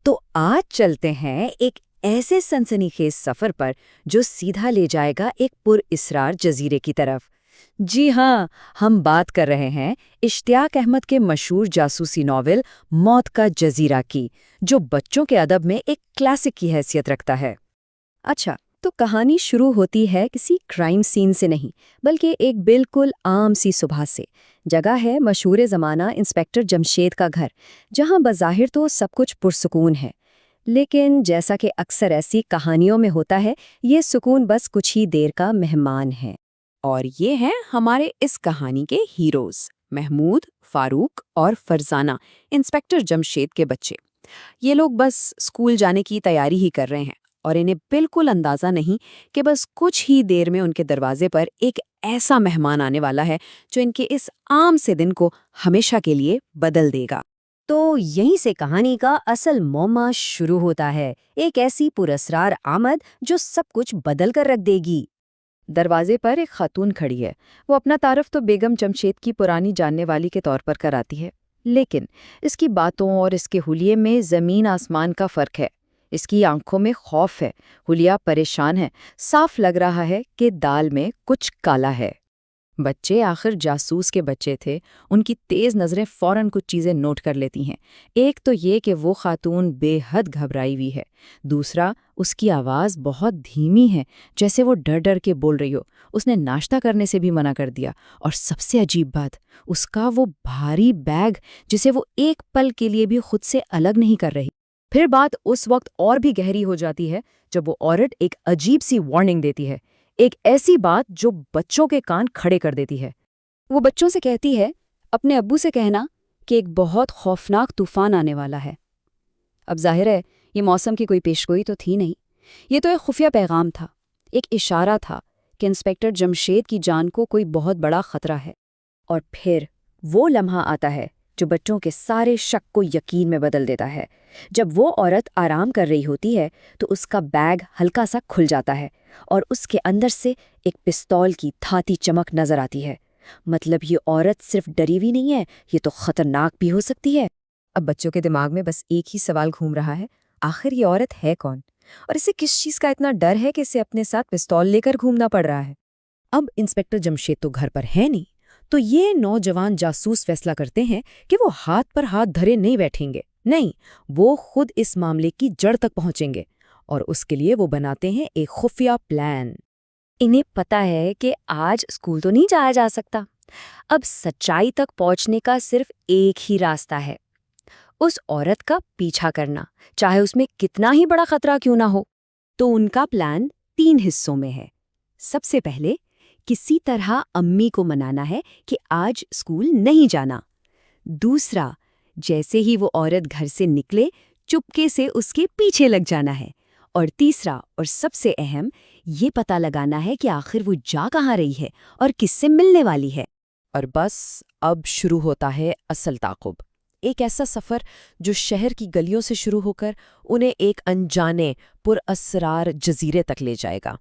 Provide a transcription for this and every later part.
तो आज चलते हैं एक ऐसे सनसनीखेज सफर पर जो सीधा ले जाएगा एक पुरइस्रार जजीरे की तरफ। जी हाँ, हम बात कर रहे हैं इश्तियाक अहमद के मशहूर जासूसी नॉवेल मौत का जजीरा की, जो बच्चों के अदब में एक क्लासिक की हैसियत रखता है। अच्छा, तो कहानी शुरू होती है किसी क्राइम सीन से नहीं, बल्कि एक बिल्कुल आम सी सुबह से। जगह है मशहूर ज़माना इंस्पेक्टर जमशेद का घर, जहां बज़ाहिर तो सब कुछ पुरसुकून है। लेकिन जैसा कि अक्सर ऐसी कहानियों में होता है, ये सुकून बस कुछ ही देर का मेहमान है। और ये हैं हमारे इस कहानी के हीरोज, महमूद, फारूक और फरजाना, इंस्पेक्टर जमशेद के बच्चे। ये लोग बस स्कूल जाने की तैयारी ही कर रहे हैं और इन्हें बिल्कुल अंदाजा नहीं कि बस कुछ ही देर में उनके दरवाजे पर एक ऐसा मेहमान आने वाला है जो इनके इस आम से दिन को हमेशा के लिए बदल देगा। तो यहीं से कहानी का असल मौमा शुरू होता है, एक ऐसी पुरस्रार आमद जो सब कुछ बदल कर रख देगी। दरवाजे पर एक खातून खड़ी है। वो अपना तारफ तो बेगम जमशेद की पुरानी जानने वाली के तौर पर कराती है, लेकिन इसकी बातों और इसके हुलिये में ज़मीन आसमान का फ़र्क है। इसकी आंखों में खौफ है, हुलिया परेशान है, साफ लग रहा है कि दाल में कुछ काला है। बच्चे आखिर जासूस के बच्चे थे, उनकी तेज़ नज़रें फ़ौरन कुछ चीज़ें नोट कर लेती हैं। एक तो ये कि वो खातून बेहद घबराई हुई है। दूसरा, उसकी आवाज़ बहुत धीमी है, जैसे वो डर डर के बोल रही हो। उसने नाश्ता करने से भी मना कर दिया। और सबसे अजीब बात, उसका वो भारी बैग, जिसे वो एक पल के लिए भी खुद से अलग नहीं कर रही। फिर बात उस वक्त और भी गहरी हो जाती है जब वो औरत एक अजीब सी वार्निंग देती है, एक ऐसी बात जो बच्चों के कान खड़े कर देती है। वो बच्चों से कहती है, अपने अब्बू से कहना कि एक बहुत खौफनाक तूफान आने वाला है। अब जाहिर है ये मौसम की कोई पेशगोई तो थी नहीं, ये तो एक खुफिया पैगाम था, एक इशारा था कि इंस्पेक्टर जमशेद की जान को कोई बहुत बड़ा खतरा है। और फिर वो लम्हा आता है जो बच्चों के सारे शक को यकीन में बदल देता है। जब वो औरत आराम कर रही होती है तो उसका बैग हल्का सा खुल जाता है और उसके अंदर से एक पिस्तौल की थाती चमक नजर आती है। मतलब ये औरत सिर्फ डरी हुई नहीं है, ये तो खतरनाक भी हो सकती है। अब बच्चों के दिमाग में बस एक ही सवाल घूम रहा है, आखिर ये औरत है कौन और इसे किस चीज का इतना डर है कि इसे अपने साथ पिस्तौल लेकर घूमना पड़ रहा है। अब इंस्पेक्टर जमशेद तो घर पर है नहीं, तो ये नौजवान जासूस फैसला करते हैं कि वो हाथ पर हाथ धरे नहीं बैठेंगे। नहीं, वो खुद इस मामले की जड़ तक पहुंचेंगे और उसके लिए वो बनाते हैं एक खुफिया प्लान। इन्हें पता है कि आज स्कूल तो नहीं जाया जा सकता। अब सच्चाई तक पहुंचने का सिर्फ एक ही रास्ता है, उस औरत का पीछा करना, चाहे उसमें कितना ही बड़ा खतरा क्यों ना हो। तो उनका प्लान 3 हिस्सों में है। सबसे पहले किसी तरह अम्मी को मनाना है कि आज स्कूल नहीं जाना। दूसरा, जैसे ही वो औरत घर से निकले चुपके से उसके पीछे लग जाना है। और तीसरा और सबसे अहम, ये पता लगाना है कि आखिर वो जा कहाँ रही है और किससे मिलने वाली है। और बस अब शुरू होता है असल ताक़ुब। एक ऐसा सफ़र जो शहर की गलियों से शुरू होकर उन्हें एक अनजाने पुरअसरार जजीरे तक ले जाएगा।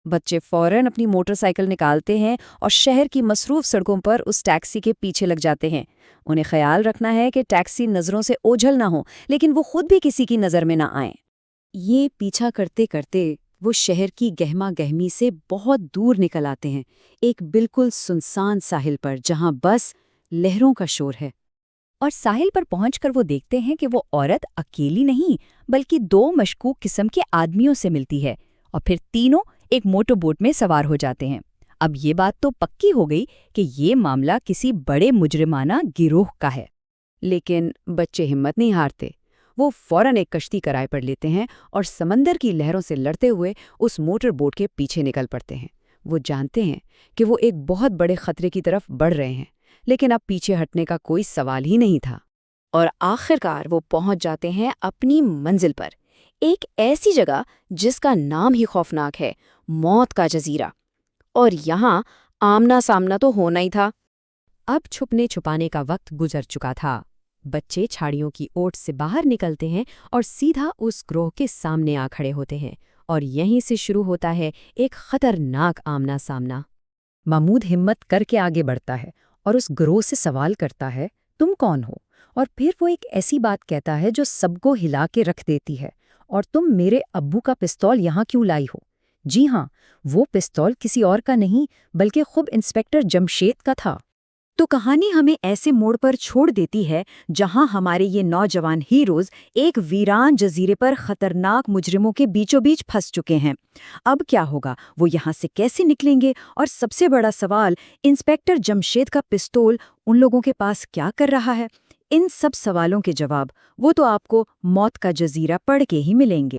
बच्चे फौरन अपनी मोटरसाइकिल निकालते हैं और शहर की मसरूफ सड़कों पर उस टैक्सी के पीछे लग जाते हैं। उन्हें ख्याल रखना है कि टैक्सी नज़रों से ओझल ना हो, लेकिन वो खुद भी किसी की नज़र में ना आए। ये पीछा करते करते वो शहर की गहमा गहमी से बहुत दूर निकल आते हैं, एक बिल्कुल सुनसान साहिल पर जहां बस लहरों का शोर है। और साहिल पर पहुंचकर वो देखते हैं कि वो औरत अकेली नहीं, बल्कि 2 मशकूक किस्म के आदमियों से मिलती है। और फिर तीनों एक मोटर बोट में सवार हो जाते हैं। अब ये बात तो पक्की हो गई कि ये मामला किसी बड़े मुजरिमाना गिरोह का है। लेकिन बच्चे हिम्मत नहीं हारते। वो फौरन एक कश्ती किराए पर लेते हैं और समंदर की लहरों से लड़ते हुए उस मोटर बोट के पीछे निकल पड़ते हैं। वो जानते हैं कि वो एक बहुत बड़े खतरे की तरफ बढ़ रहे हैं, लेकिन अब पीछे हटने का कोई सवाल ही नहीं था। और आखिरकार वो पहुंच जाते हैं अपनी मंजिल पर, एक ऐसी जगह जिसका नाम ही खौफनाक है, मौत का जजीरा। और यहाँ आमना सामना तो होना ही था। अब छुपने छुपाने का वक्त गुजर चुका था। बच्चे छाड़ियों की ओट से बाहर निकलते हैं और सीधा उस ग्रोह के सामने आ खड़े होते हैं। और यहीं से शुरू होता है एक खतरनाक आमना सामना। महमूद हिम्मत करके आगे बढ़ता है और उस ग्रोह से सवाल करता है, तुम कौन हो और फिर वो एक ऐसी बात कहता है जो सबको हिला के रख देती है, और तुम मेरे अब्बू का पिस्तौल यहाँ क्यों लाई हो? जी हाँ, वो पिस्तौल किसी और का नहीं बल्कि खुद इंस्पेक्टर जमशेद का था। तो कहानी हमें ऐसे मोड़ पर छोड़ देती है जहां हमारे ये नौजवान हीरोज एक वीरान जजीरे पर खतरनाक मुजरिमों के बीचों बीच फंस चुके हैं। अब क्या होगा, वो यहाँ से कैसे निकलेंगे, और सबसे बड़ा सवाल, इंस्पेक्टर जमशेद का पिस्तौल उन लोगों के पास क्या कर रहा है? इन सब सवालों के जवाब वो तो आपको मौत का जजीरा पढ़ के ही मिलेंगे।